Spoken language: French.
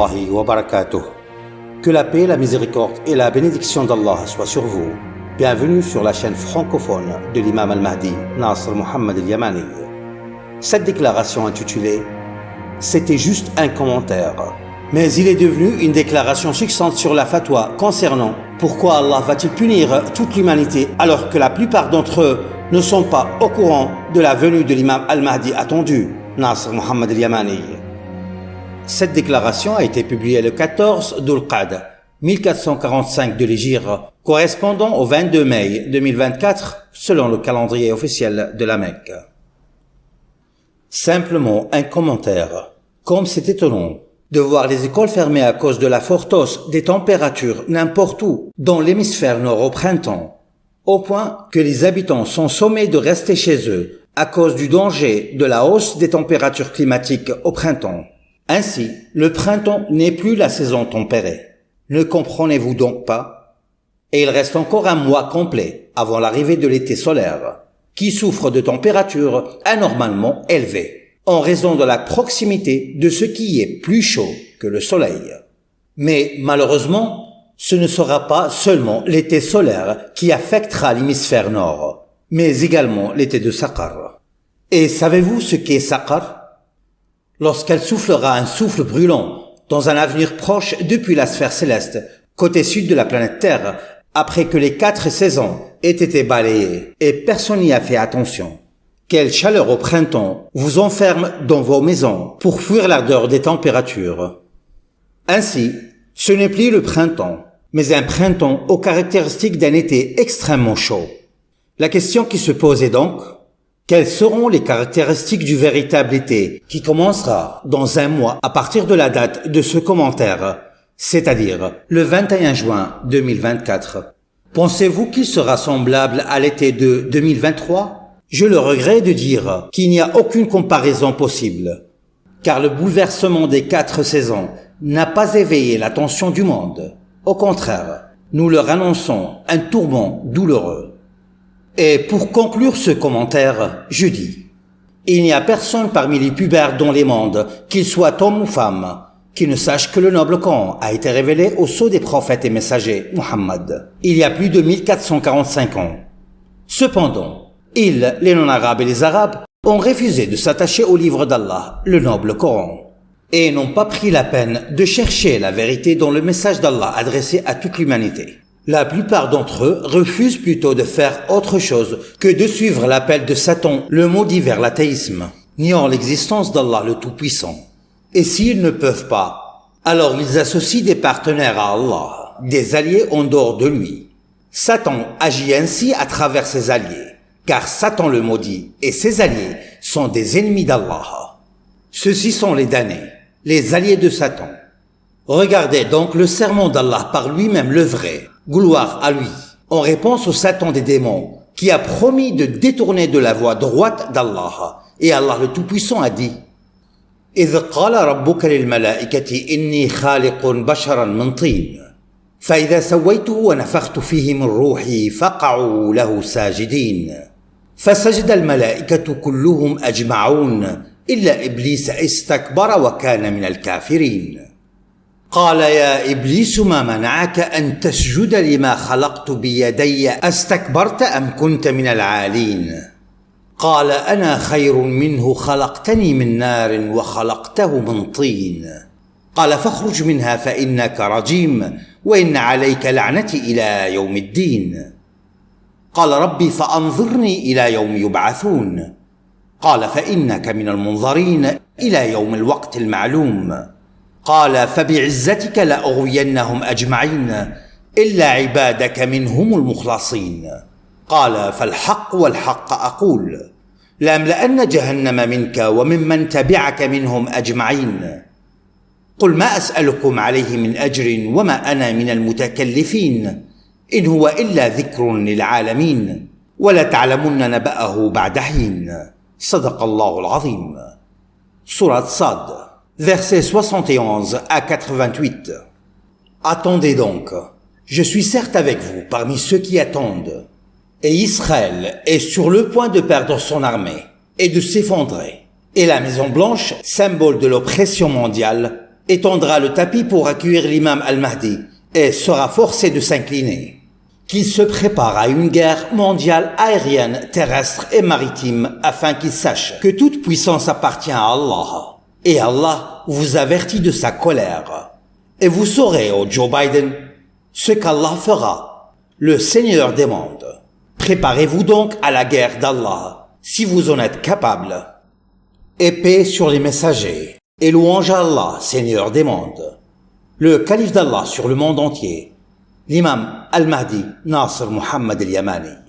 rahmatullahi wa barakatuh. Que la paix, la miséricorde et la bénédiction d'Allah soient sur vous. Bienvenue sur la chaîne francophone de l'imam al-Mahdi, Nasr Mohammed al-Yamani. Cette déclaration intitulée « C'était juste un commentaire », mais il est devenu une déclaration succincte sur la fatwa concernant pourquoi Allah va-t-il punir toute l'humanité alors que la plupart d'entre eux ne sont pas au courant de la venue de l'imam al-Mahdi attendu, Nasr Mohammed al-Yamani. Cette déclaration a été publiée le 14 Dhul-Qa'd 1445 de l'Hégire, correspondant au 22 mai 2024 selon le calendrier officiel de la Mecque. Simplement un commentaire. Comme c'est étonnant de voir les écoles fermées à cause de la forte hausse des températures n'importe où dans l'hémisphère nord au printemps, au point que les habitants sont sommés de rester chez eux à cause du danger de la hausse des températures climatiques au printemps. Ainsi, le printemps n'est plus la saison tempérée. Ne comprenez-vous donc pas? Et il reste encore un mois complet avant l'arrivée de l'été solaire, qui souffre de températures anormalement élevées, en raison de la proximité de ce qui est plus chaud que le soleil. Mais malheureusement, ce ne sera pas seulement l'été solaire qui affectera l'hémisphère nord, mais également l'été de Saqar. Et savez-vous ce qu'est Saqar? Lorsqu'elle soufflera un souffle brûlant dans un avenir proche depuis la sphère céleste, côté sud de la planète Terre, après que les 4 saisons aient été balayées et personne n'y a fait attention. Quelle chaleur au printemps vous enferme dans vos maisons pour fuir l'ardeur des températures. Ainsi, ce n'est plus le printemps, mais un printemps aux caractéristiques d'un été extrêmement chaud. La question qui se pose est donc: quelles seront les caractéristiques du véritable été qui commencera dans un mois à partir de la date de ce commentaire, c'est-à-dire le 21 juin 2024? Pensez-vous qu'il sera semblable à l'été de 2023? Je le regrette de dire qu'il n'y a aucune comparaison possible, car le bouleversement des 4 saisons n'a pas éveillé l'attention du monde. Au contraire, nous leur annonçons un tourment douloureux. Et pour conclure ce commentaire, je dis: il n'y a personne parmi les pubères dans les mondes, qu'il soit homme ou femme, qui ne sache que le noble Coran a été révélé au sceau des prophètes et messagers, Muhammad, il y a plus de 1445 ans. Cependant, ils, les non-arabes et les arabes, ont refusé de s'attacher au livre d'Allah, le noble Coran, et n'ont pas pris la peine de chercher la vérité dans le message d'Allah adressé à toute l'humanité. La plupart d'entre eux refusent plutôt de faire autre chose que de suivre l'appel de Satan, le maudit, vers l'athéisme, niant l'existence d'Allah le Tout-Puissant. Et s'ils ne peuvent pas, alors ils associent des partenaires à Allah, des alliés en dehors de lui. Satan agit ainsi à travers ses alliés, car Satan le maudit et ses alliés sont des ennemis d'Allah. Ceux-ci sont les damnés, les alliés de Satan. Regardez donc le sermon d'Allah par lui-même le vrai, gloire à lui, en réponse au Satan des démons, qui a promis de détourner de la voie droite d'Allah. Et Allah le Tout-Puissant a dit: إذ قال ربك للملائكة إني خالق بشرا من طين فإذا سويته ونفخت فيه من روحي فقعوا له ساجدين فسجد الملائكة كلهم أجمعون إلا إبليس استكبر وكان من الكافرين قال يا إبليس ما منعك أن تسجد لما خلقت بيدي أستكبرت أم كنت من العالين قال أنا خير منه خلقتني من نار وخلقته من طين قال فاخرج منها فإنك رجيم وإن عليك لعنتي إلى يوم الدين قال ربي فأنظرني إلى يوم يبعثون قال فإنك من المنظرين إلى يوم الوقت المعلوم قال فبعزتك لأغوينهم أجمعين إلا عبادك منهم المخلصين قال فالحق والحق أقول لأملأن جهنم منك وممن تبعك منهم أجمعين قل ما أسألكم عليه من أجر وما أنا من المتكلفين إن هو إلا ذكر للعالمين ولتعلمن نبأه بعد حين صدق الله العظيم. Sourate Sad, versets 71 à 88. Attendez donc, je suis certes avec vous parmi ceux qui attendent. Et Israël est sur le point de perdre son armée et de s'effondrer. Et la Maison Blanche, symbole de l'oppression mondiale, étendra le tapis pour accueillir l'imam al-Mahdi et sera forcé de s'incliner. Qu'il se prépare à une guerre mondiale aérienne, terrestre et maritime afin qu'il sache que toute puissance appartient à Allah. Et Allah vous avertit de sa colère. Et vous saurez, ô Joe Biden, ce qu'Allah fera, le Seigneur des mondes. Préparez-vous donc à la guerre d'Allah, si vous en êtes capable. Et paix sur les messagers, et louange à Allah, Seigneur des mondes. Le calife d'Allah sur le monde entier, l'imam al-Mahdi Nasr Muhammad al-Yamani.